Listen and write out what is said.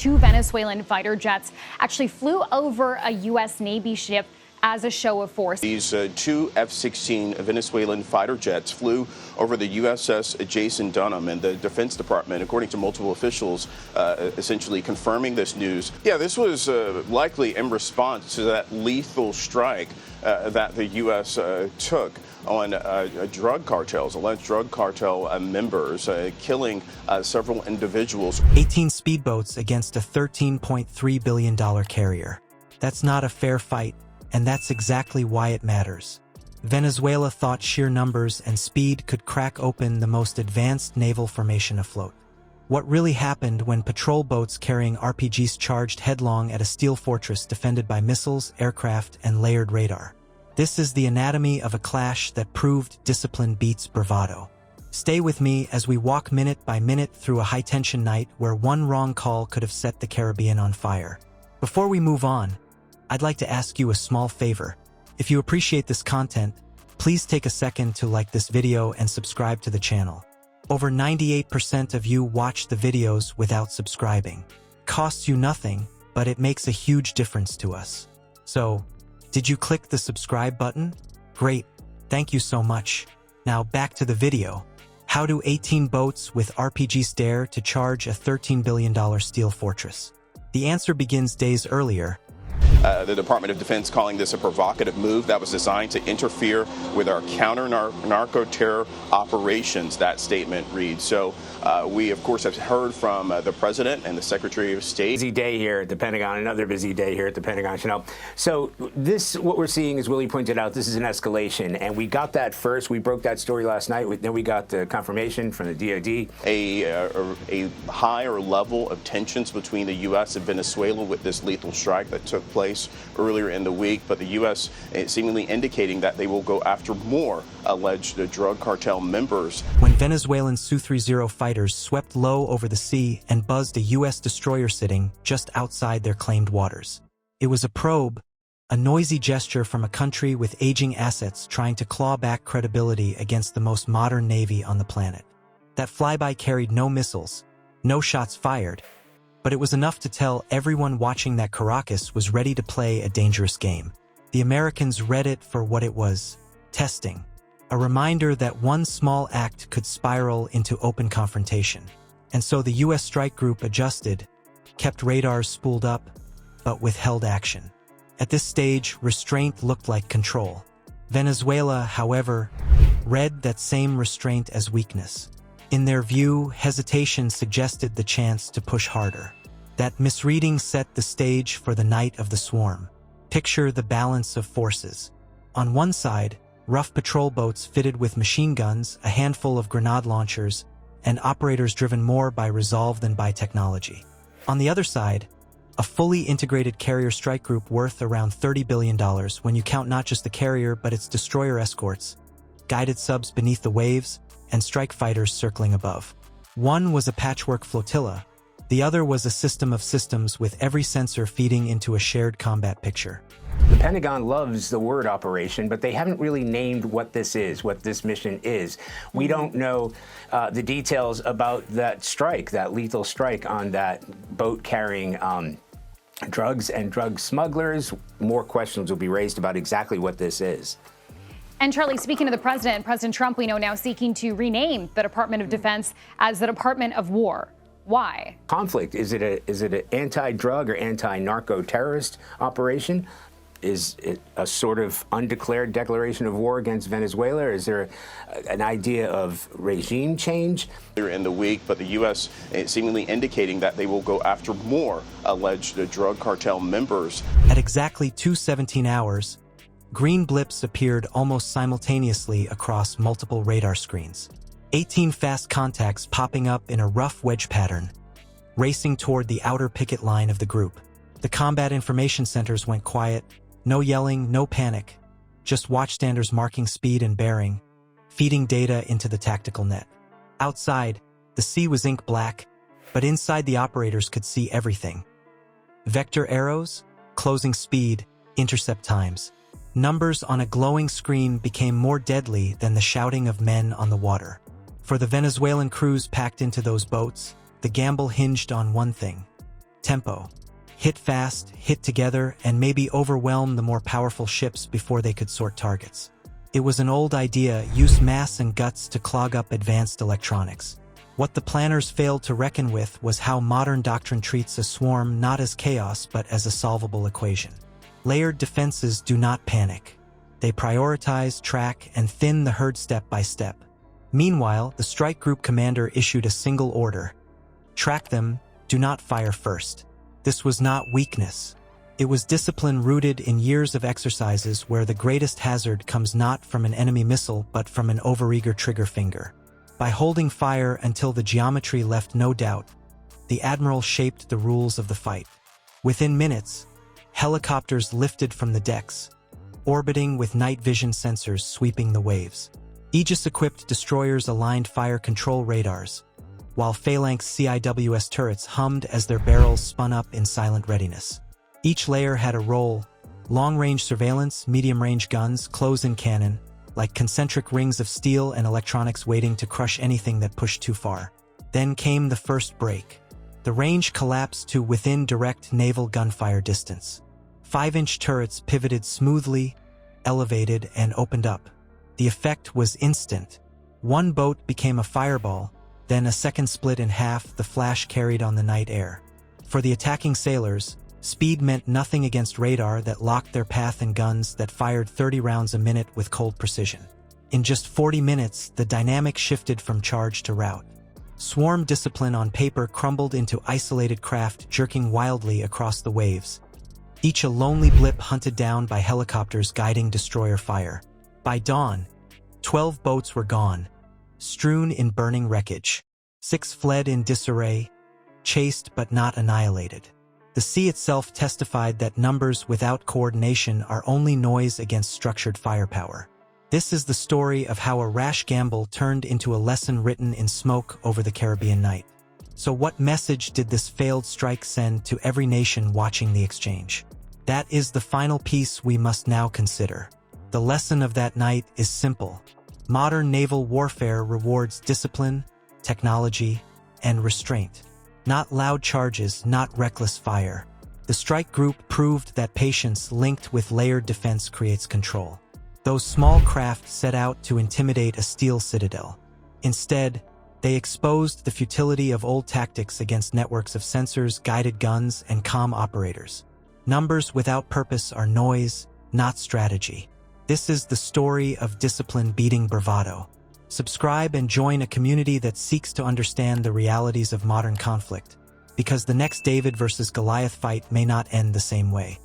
two Venezuelan fighter jets actually flew over a U.S. Navy ship as a show of force. These two F-16 Venezuelan fighter jets flew over the USS Jason Dunham, and the Defense Department, according to multiple officials, essentially confirming this news. Yeah, this was likely in response to that lethal strike that the U.S. took on drug cartels, alleged drug cartel members, killing several individuals. 18 speedboats against a $13.3 billion carrier. That's not a fair fight. And that's exactly why it matters. Venezuela thought sheer numbers and speed could crack open the most advanced naval formation afloat. What really happened when patrol boats carrying RPGs charged headlong at a steel fortress defended by missiles, aircraft, and layered radar? This is the anatomy of a clash that proved discipline beats bravado. Stay with me as we walk minute by minute through a high-tension night where one wrong call could have set the Caribbean on fire. Before we move on, I'd like to ask you a small favor. If you appreciate this content, please take a second to like this video and subscribe to the channel. Over 98% of you watch the videos without subscribing. Costs you nothing, but it makes a huge difference to us. So, did you click the subscribe button? Great, thank you so much. Now back to the video. How do 18 boats with RPGs dare to charge a $13 billion steel fortress? The answer begins days earlier. The Department of Defense calling this a provocative move that was designed to interfere with our counter-narco-terror operations, that statement reads. So we, of course, have heard from the President and the Secretary of State. Busy day here at the Pentagon, another busy day here at the Pentagon, Chanel. So this, what we're seeing, as Willie pointed out, this is an escalation, and we got that first. We broke that story last night. Then we got the confirmation from the DoD. A higher level of tensions between the U.S. and Venezuela with this lethal strike that took place earlier in the week, but the U.S. seemingly indicating that they will go after more alleged drug cartel members. When Venezuelan Su-30 fighters swept low over the sea and buzzed a U.S. destroyer sitting just outside their claimed waters. It was a probe, a noisy gesture from a country with aging assets trying to claw back credibility against the most modern navy on the planet. That flyby carried no missiles, no shots fired, but it was enough to tell everyone watching that Caracas was ready to play a dangerous game. The Americans read it for what it was: testing. A reminder that one small act could spiral into open confrontation. And so the U.S. strike group adjusted, kept radars spooled up, but withheld action. At this stage, restraint looked like control. Venezuela, however, read that same restraint as weakness. In their view, hesitation suggested the chance to push harder. That misreading set the stage for the night of the swarm. Picture the balance of forces. On one side, rough patrol boats fitted with machine guns, a handful of grenade launchers, and operators driven more by resolve than by technology. On the other side, a fully integrated carrier strike group worth around $30 billion when you count not just the carrier but its destroyer escorts, guided subs beneath the waves, and strike fighters circling above. One was a patchwork flotilla, the other was a system of systems with every sensor feeding into a shared combat picture. The Pentagon loves the word operation, but they haven't really named what this is, what this mission is. We don't know the details about that strike, that lethal strike on that boat carrying drugs and drug smugglers. More questions will be raised about exactly what this is. And Charlie, speaking of the president, President Trump, we know now seeking to rename the Department of Defense as the Department of War. Why? Conflict. Is it an anti-drug or anti-narco-terrorist operation? Is it a sort of undeclared declaration of war against Venezuela? Or is there an idea of regime change? In the week, but the U.S. seemingly indicating that they will go after more alleged drug cartel members. At exactly 2:17 hours, green blips appeared almost simultaneously across multiple radar screens. 18 fast contacts popping up in a rough wedge pattern, racing toward the outer picket line of the group. The combat information centers went quiet. No yelling, no panic, just watchstanders marking speed and bearing, feeding data into the tactical net. Outside, the sea was ink black, but inside the operators could see everything. Vector arrows, closing speed, intercept times. Numbers on a glowing screen became more deadly than the shouting of men on the water. For the Venezuelan crews packed into those boats, the gamble hinged on one thing: Tempo. Hit fast, hit together, and maybe overwhelm the more powerful ships before they could sort targets. It was an old idea, use mass and guts to clog up advanced electronics. What the planners failed to reckon with was how modern doctrine treats a swarm not as chaos but as a solvable equation. Layered defenses do not panic. They prioritize, track, and thin the herd step by step. Meanwhile, the strike group commander issued a single order. Track them, do not fire first. This was not weakness. It was discipline rooted in years of exercises where the greatest hazard comes not from an enemy missile but from an overeager trigger finger. By holding fire until the geometry left no doubt, the admiral shaped the rules of the fight. Within minutes, helicopters lifted from the decks, orbiting with night vision sensors sweeping the waves. Aegis-equipped destroyers aligned fire control radars, while phalanx CIWS turrets hummed as their barrels spun up in silent readiness. Each layer had a role: long-range surveillance, medium-range guns, close-in cannon, like concentric rings of steel and electronics waiting to crush anything that pushed too far. Then came the first break. The range collapsed to within direct naval gunfire distance. 5-inch turrets pivoted smoothly, elevated, and opened up. The effect was instant. One boat became a fireball, then a second split in half, the flash carried on the night air. For the attacking sailors, speed meant nothing against radar that locked their path and guns that fired 30 rounds a minute with cold precision. In just 40 minutes, the dynamic shifted from charge to rout. Swarm discipline on paper crumbled into isolated craft jerking wildly across the waves, each a lonely blip hunted down by helicopters guiding destroyer fire. By dawn, 12 boats were gone, strewn in burning wreckage. 6 fled in disarray, chased but not annihilated. The sea itself testified that numbers without coordination are only noise against structured firepower. This is the story of how a rash gamble turned into a lesson written in smoke over the Caribbean night. So what message did this failed strike send to every nation watching the exchange? That is the final piece we must now consider. The lesson of that night is simple. Modern naval warfare rewards discipline, technology, and restraint. Not loud charges, not reckless fire. The strike group proved that patience linked with layered defense creates control. Those small craft set out to intimidate a steel citadel. Instead, they exposed the futility of old tactics against networks of sensors, guided guns, and comm operators. Numbers without purpose are noise, not strategy. This is the story of discipline beating bravado. Subscribe and join a community that seeks to understand the realities of modern conflict, because the next David versus Goliath fight may not end the same way.